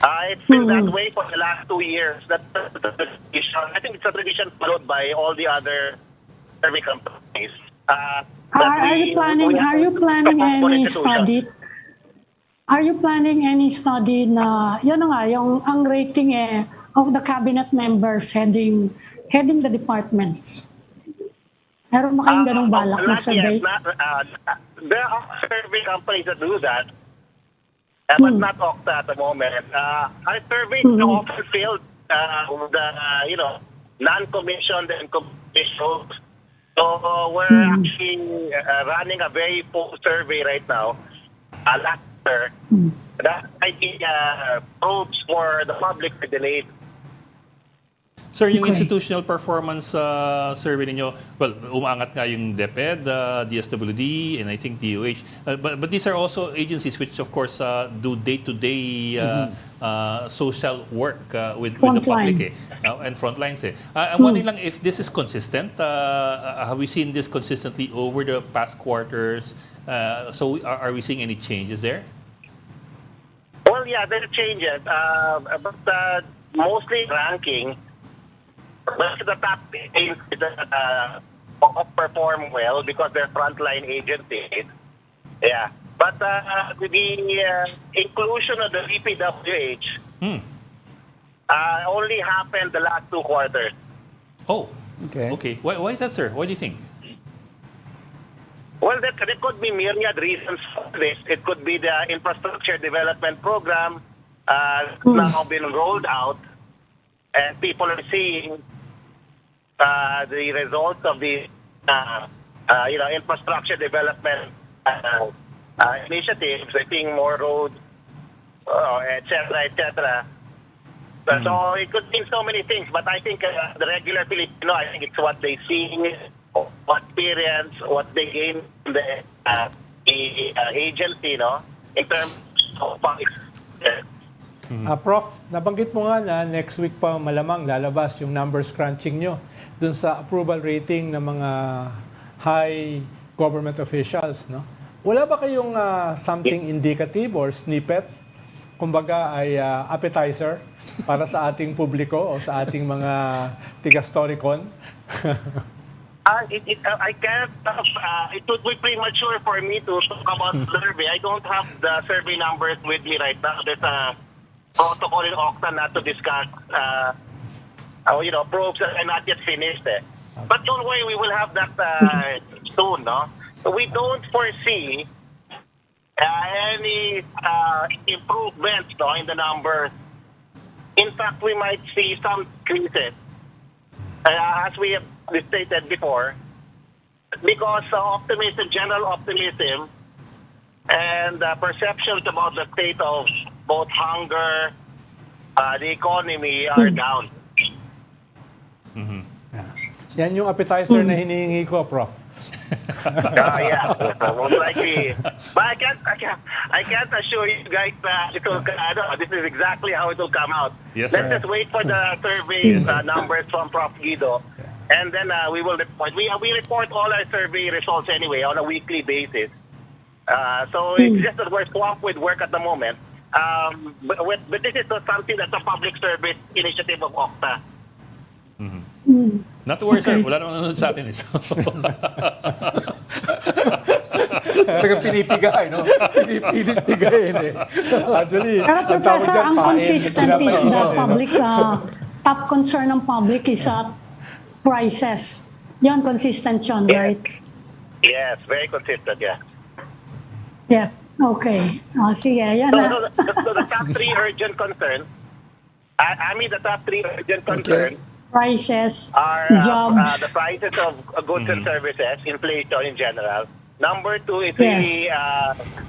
It's been that way for the last 2 years. That's the tradition. I think it's a tradition followed by all the other survey companies. Are you planning any study? Are you planning any study na, yun na nga, yung ang rating of the cabinet members heading the departments? Meron ba kayong ganong balak na survey? There are survey companies that do that, but not OCTA at the moment. Our surveys are often filled with non-commissioned and commissioned. So we're actually running a very full survey right now. Last year, that idea probes for the public are delayed. Sir, yung institutional performance survey ninyo, well, umangat nga yung DepEd, DSWD, and I think DOH. But these are also agencies which, of course, do day-to-day social work with the public and front lines. I'm wondering lang if this is consistent. Have we seen this consistently over the past quarters? So are we seeing any changes there? Well, yeah, there are changes. But mostly ranking. But the top teams perform well because they're frontline agencies. Yeah. But the inclusion of the DPWH only happened the last 2 quarters. Oh, okay. Why is that, sir? What do you think? Well, there could be myriad reasons for this. It could be the infrastructure development program now been rolled out, and people are seeing the results of the infrastructure development initiatives. I think more roads, etc. So it could mean so many things. But I think the regular Filipino, I think it's what they see, what experience, what they gain from the agency, in terms of public. Prof, nabanggit mo nga na next week pa malamang lalabas yung numbers crunching nyo dun sa approval rating ng mga high government officials, no? Wala ba kayong something indicative or snippet? Kumbaga ay appetizer para sa ating publiko o sa ating mga tiga Storycon? I can't. It would be premature for me to talk about the survey. I don't have the survey numbers with me right now. There's a protocol in OCTA not to discuss probes that are not yet finished. But don't worry, we will have that soon. No? So we don't foresee any improvements in the numbers. In fact, we might see some increases, as we have stated before, because general optimism, and perceptions about the state of both hunger, the economy are down. Yan yung appetizer na hinihingi ko, Prof. Yeah, most likely. But I can't assure you guys that this is exactly how it will come out. Yes, Let's sir. just wait for the survey numbers from Prof. Guido, and then we will report. We report all our survey results anyway on a weekly basis. So it's just that we're swamped with work at the moment. But this is something that's a public service initiative of OCTA. Not to worry, sir. Wala namang nanonood sa atin. Talagang pinipigay, no? Pinipilit pigayin Actually, Pero Professor, ang consistent is the public, top concern ng public is prices. Yan, consistent yun, right? Yes, very consistent, yeah. Yeah, okay. Sige, yan So the top 3 urgent concerns, the top 3 urgent concerns prices, are jobs. the prices of goods and services, inflation in general. Number 2 is really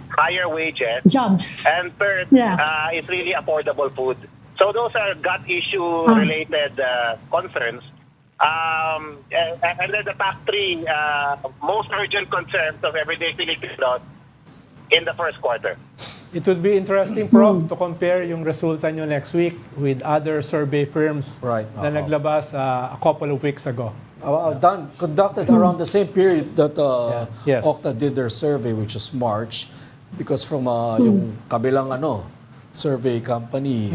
higher wages. Jobs. And third is really affordable food. So those are gut issue related concerns. And then the top 3 most urgent concerns of everyday Filipinos in the first quarter. It would be interesting, Prof, to compare yung resulta nyo next week with other survey firms na naglabas a couple of weeks ago. Conducted around the same period that Yes. OCTA did their survey, which is March, because from yung kabilang survey company,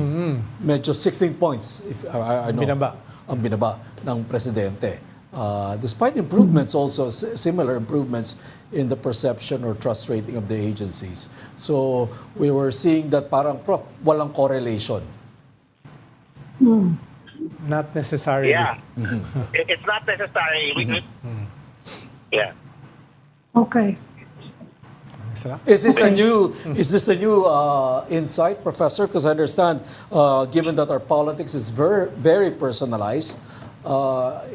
medyo 16 points if I know, ang binaba ng presidente. Despite improvements also, similar improvements in the perception or trust rating of the agencies. So we were seeing that parang walang correlation. Not necessarily. Yeah. It's not necessary. Yeah. Okay. Is this a new insight, Professor? Because I understand, given that our politics is very personalized,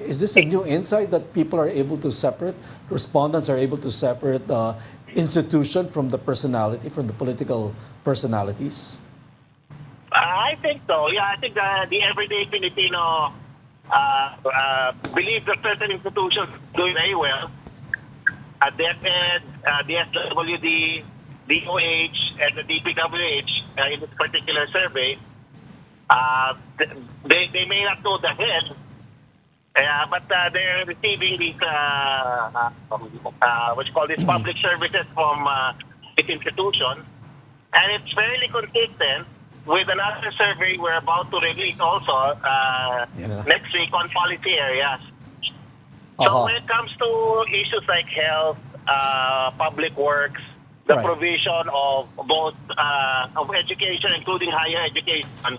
is this a new insight that people are able to separate, respondents are able to separate the institution from the personality, from the political personalities? I think so. Yeah, I think the everyday Filipino believes that certain institutions doing very well. DepEd, the SWD, DOH, and the DPWH in this particular survey, they may not know the head, but they're receiving these what you call these public services from this institution, and it's fairly consistent with another survey we're about to release also next week on policy areas. So when it comes to issues like health, public works, the provision of both of education, including higher education.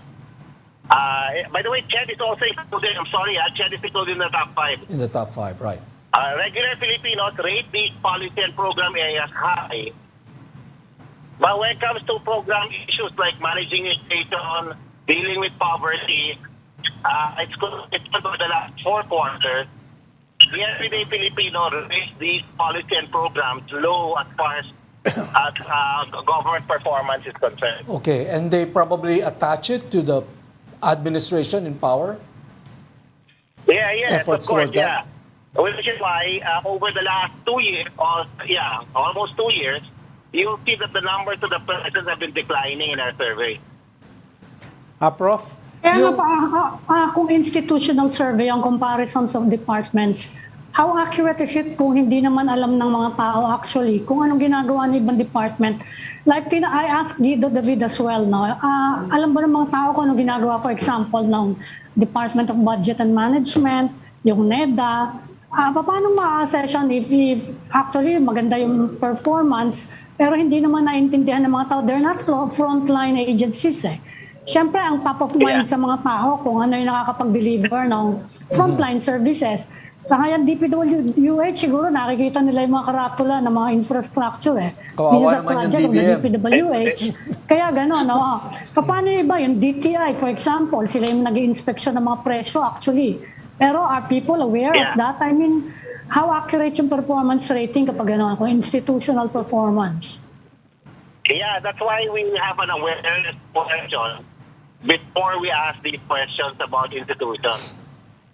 By the way, CHED is also included. I'm sorry, CHED is included in the top 5. In the top 5, right. Regular Filipinos rate these policy and program areas high. But when it comes to program issues like managing inflation, dealing with poverty, it's good for the last 4 quarters. The everyday Filipino rates these policy and programs low as far as government performance is concerned. Okay, and they probably attach it to the administration in power? Yes, Efforts of course, towards that? Which is why over the last 2 years, almost 2 years, you'll see that the numbers of the presidents have been declining in our survey. Prof? Kaya kung institutional survey ang comparisons of departments, how accurate is it kung hindi naman alam ng mga tao actually kung anong ginagawa ng ibang department? Like I asked Guido David as well, no? Alam ba ng mga tao kung anong ginagawa, for example, ng Department of Budget and Management, yung NEDA? Paano ma-assess if actually maganda yung performance pero hindi naman naintindihan ng mga tao? They're not frontline agencies eh. Siyempre, ang top of mind sa mga tao kung ano yung nakakapag-deliver ng frontline services. Sa kaya DPWH, siguro nakikita nila yung mga karatula ng mga infrastructure eh. Kawawa naman yung DBM. DPWH. Kaya gano'n, no? Paano iba yung DTI, for example, sila yung nag-i-inspection ng mga presyo actually. Pero are people aware of that? I mean, how accurate yung performance rating kapag gano'n, kung institutional performance? Yeah, that's why we have an awareness question before we ask these questions about institutions.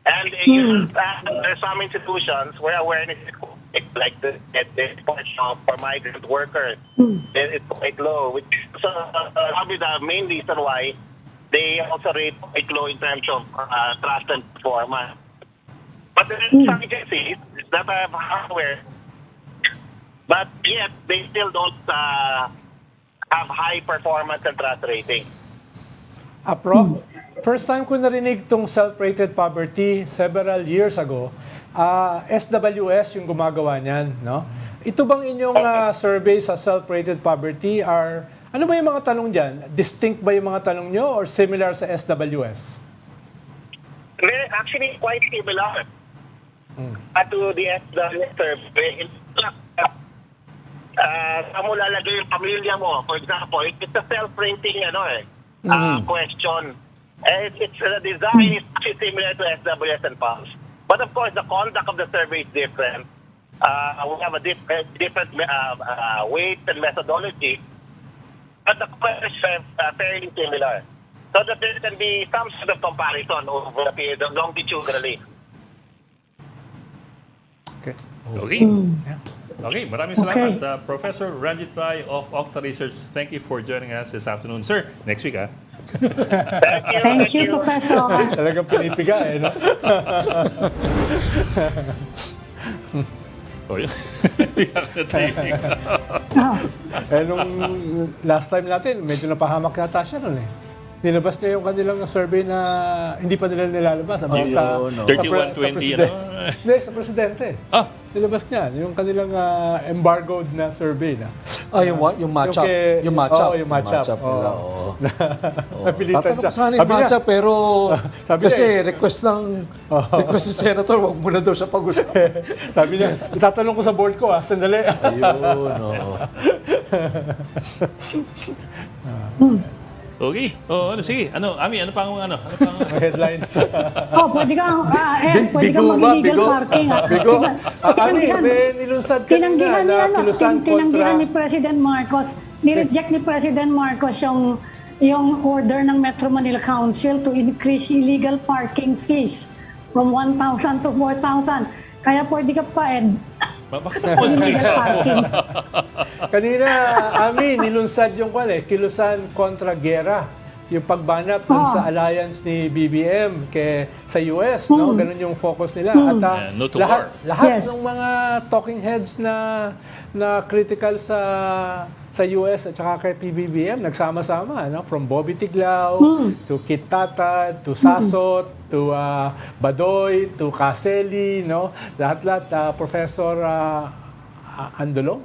And there's some institutions where awareness is like the portion for migrant workers is quite low, which is probably the main reason why they also rate quite low in terms of trust and performance. But there are some agencies that have hardware, but yet they still don't have high performance and trust rating. Prof, first time ko narinig itong self-rated poverty several years ago. SWS yung gumagawa niyan, no? Ito bang inyong survey sa self-rated poverty ano ba yung mga tanong diyan? Distinct ba yung mga tanong nyo or similar sa SWS? They're actually quite similar to the SWS survey. Saan mo lalagay yung pamilya mo? For example, it's a self-rating question. The design is actually similar to SWS and PALS. But of course, the conduct of the survey is different. We have a different weight and methodology. But the questions are fairly similar. So that there can be some sort of comparison over the period longitudinally. Okay. Okay, maraming salamat. Professor Ranjit Rai of OCTA Research, thank you for joining us this afternoon. Sir, next week, Thank you, Professor. Talagang pinipiga, no? Oh, yun. Iyak na training. Eh, nung last time natin, medyo napahamak yata siya nun eh. Nilabas niya yung kanilang survey na hindi pa nila nilalabas about Ayun, no. 31-20, ano? Hindi, sa presidente. Ah, Nilabas niya yung kanilang embargoed na survey na. Yung matchup. kay- Yung matchup. Oo, yung matchup. nila, Oo. oo. Napilitan Tatanong siya. ko sana yung Sabi niya, matchup, pero Sabi kasi niya request ni Senator, wag muna daw siya pag-usapan. sabi niya, itatanong ko sa board ko sandali. Ayun, oo. okay. Oh, ano, sige. Ano, Ami, ano pang Headlines. Pwede kang, pwede kang Bigo ba? mag-illegal Bigo? parking. Bigo? Kami, may nilunsad Tinanggihan ni, kilusan tinanggihan ni kontra... President Marcos, ni-reject ni President Marcos yung order ng Metro Manila Council to increase illegal parking fees from 1,000 to 4,000. Kaya pwede ka pa, Bakit illegal parking. Kanina, nilunsad yung kilusan kontra gera. Yung pagbanat dun sa alliance ni BBM sa US, no? Ganun yung focus nila. At No to war. lahat Yes. ng mga talking heads na critical sa US at saka kay PBBM, nagsama-sama, no? From Bobby Tiglao to Kit Tatad, to Sasot, to Badoy, to Caseli, no? Lahat-lahat, Professor Andolong.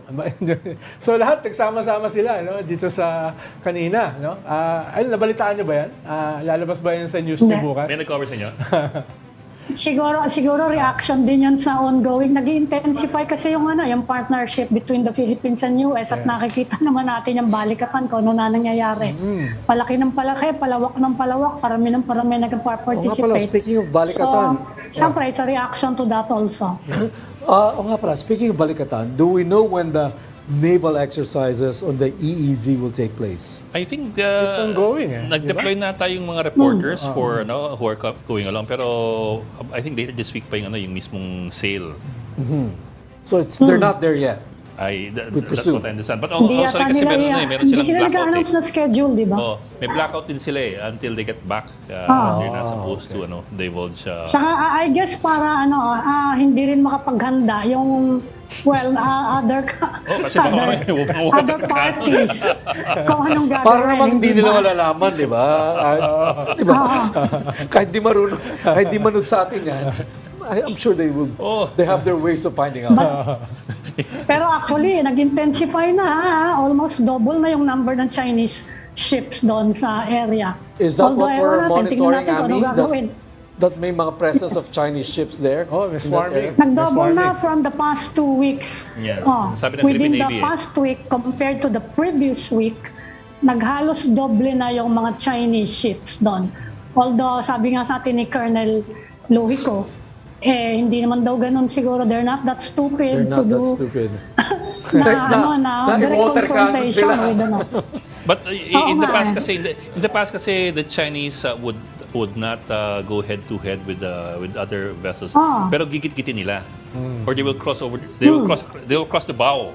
So lahat nagsama-sama sila, no? Dito sa kanina, no? Ayun, nabalitaan niyo ba 'yan? Lalabas ba 'yan sa news niyo Hindi. bukas? May nag-cover sa inyo? Siguro reaction din yan sa ongoing. Nag-intensify kasi yung partnership between the Philippines and US at nakikita naman natin yung balikatan ko ano na nangyayari. Palaki ng palaki, palawak ng palawak, parami ng parami Oo nga pala, nag-participate. speaking of balikatan. Siyempre, it's a reaction to that also. Oo nga pala, speaking of balikatan, do we know when the naval exercises on the EEZ will take place? I think It's ongoing, nag-deploy na tayong mga reporters for who are going along, pero I think later this week pa yung yung mismong sale. So they're not there yet. That's presume. what I understand. But Hindi also yata kasi nila meron hindi silang sila blackout nag-announce na schedule, di ba? Oh, may blackout din sila until they get back. They're not supposed to divulge. Saka I guess para hindi rin makapaghanda yung other kasi baka may upang other parties kung anong gagawin. Para naman hindi nila malalaman, di ba? Di ba? Kahit di marunong, kahit di manood sa atin yan, I'm sure they will. They have their ways of finding out. Pero actually, nag-intensify na. Almost double na yung number ng Chinese ships doon sa area. Is that Although, what we're ewan natin, tingnan monitoring, natin kung Ami? anong gagawin. That may mga presence of Chinese ships there? Oh, may in that swarming. area? Nag-double May na swarming. from the past 2 weeks. Yeah. Sabi ng Within Philippine the Navy, past week, compared to the previous week, naghalos doble na yung mga Chinese ships doon. Although, sabi nga sa atin ni Colonel Lohico, hindi naman daw ganun siguro. They're not that stupid They're not to that do stupid. na direct water cannon confrontation sila. with But in the nga past eh. kasi the Chinese would not go head to head with other vessels. Pero gigit-gitin nila. Or they will cross over. They will cross the bow.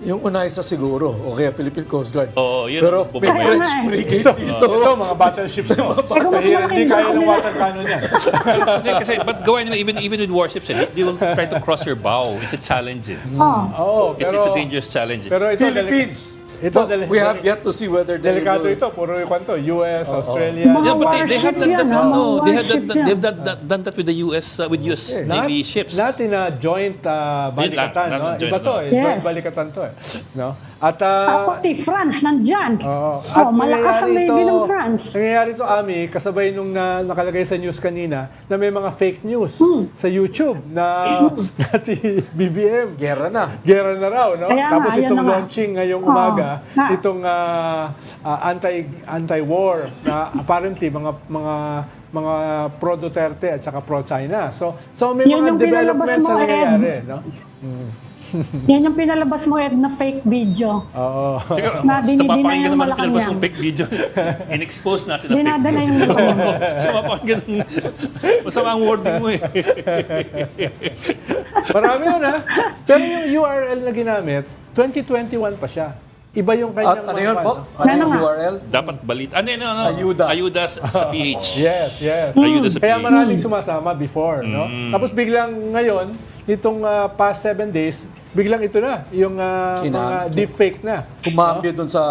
Yung una isa siguro, o kaya Philippine Coast Guard. Oo, yun. Pero may Bumabay. French frigate dito. Ito, mga battleships to. mas malaki Hindi yung kaya barko ng nila. water cannon yan. Hindi, kasi but gawain nila even with warships, they will try to cross your bow. It's a challenge. Oo, It's a dangerous challenge. Pero ito, Philippines. Ito, But we have yet to see whether they delikado will... ito. Puro yung kwanto. US, Australia. Mga Yeah, but they have warship done that. yan, mga warship yan. They've done that with the US with US Navy ships. Not in a joint balikatan, not no? joint, Iba to, no. joint Yes. balikatan to, no? At Pati France, nandyan. At Malakas ang nangyayari Navy ito- ng France. Nangyayari ito, Ami, kasabay nung nakalagay sa news kanina na may mga fake news sa YouTube na si BBM. Gera na. Gera na raw, no? Kaya nga, Tapos ayun itong na nga. launching ngayong umaga, nga. itong anti-war na apparently mga pro Duterte at saka pro China. So may Yun mga yung pinalabas developments na mo, Ed. nangyayari, no? Yan yung pinalabas mo, Ed, na fake video. Oo. Teka, Na sa dinideny mapakinggan ng naman ang Malacanang. pinalabas kong fake video. In-expose natin ang fake Dinadala yung video. Malacanang. Sa mapakinggan masama ang wording mo eh. Marami yun, ha? Pero yung URL na ginamit, 2021 pa siya. Iba yung kanyang... At ano yun, mga Bok? ano. Ano Ano yung nga? URL? Dapat balit. Ayuda. Ayuda sa PH. Yes. Ayuda sa Kaya PH. maraming sumasama before, no? Tapos biglang ngayon, nitong past 7 days, biglang ito na, yung mga deepfake na. Kumambyo dun sa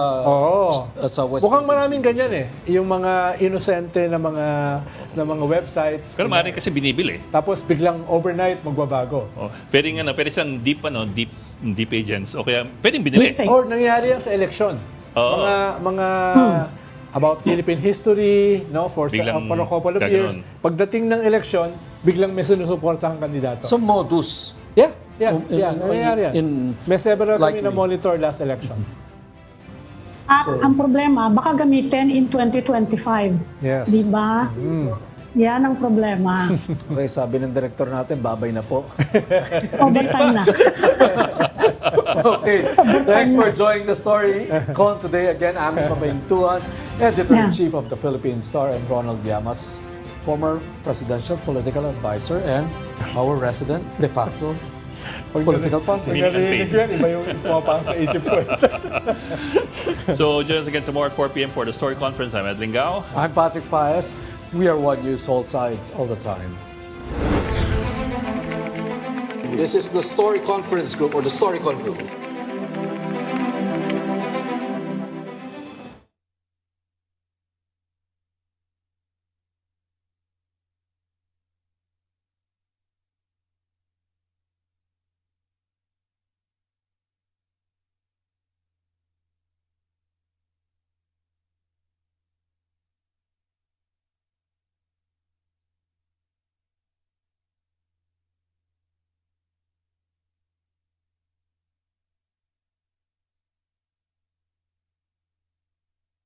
sa West Mukhang Philippines. maraming ganyan yung mga inosente na mga websites. Pero maaaring kasi binibili. Tapos biglang overnight magbabago. Oh, pwede siyang deep agents o kaya pwedeng binili. Deepfake. Or nangyari yan sa election. Oo. Mga about Philippine history, for Biglang a couple of years. gaganon. Pagdating ng election, biglang may sinusuportahang kandidato. So modus. Yeah. in Nangyayari yan. May several kami likely. na monitor last election. At ang problema, baka gamitin in 2025. Yes. Di ba? Yan ang problema. Okay, sabi ng director natin, babay na po. Overtime na. Okay, thanks for joining the Storycon today. Again, I'm Pamintuan, Editor-in-Chief of the Philippine Star, and Ronald Llamas, former presidential political advisor and our resident de facto political pundit. Hindi Narinig yan, iba yung pumapasok sa isip ko. So join us again tomorrow at 4 p.m. for the Story Conference. I'm Ed Lingao. I'm Patrick Paez. We are One News, all sides, all the time. This is the Story Conference Group or the Storycon Group.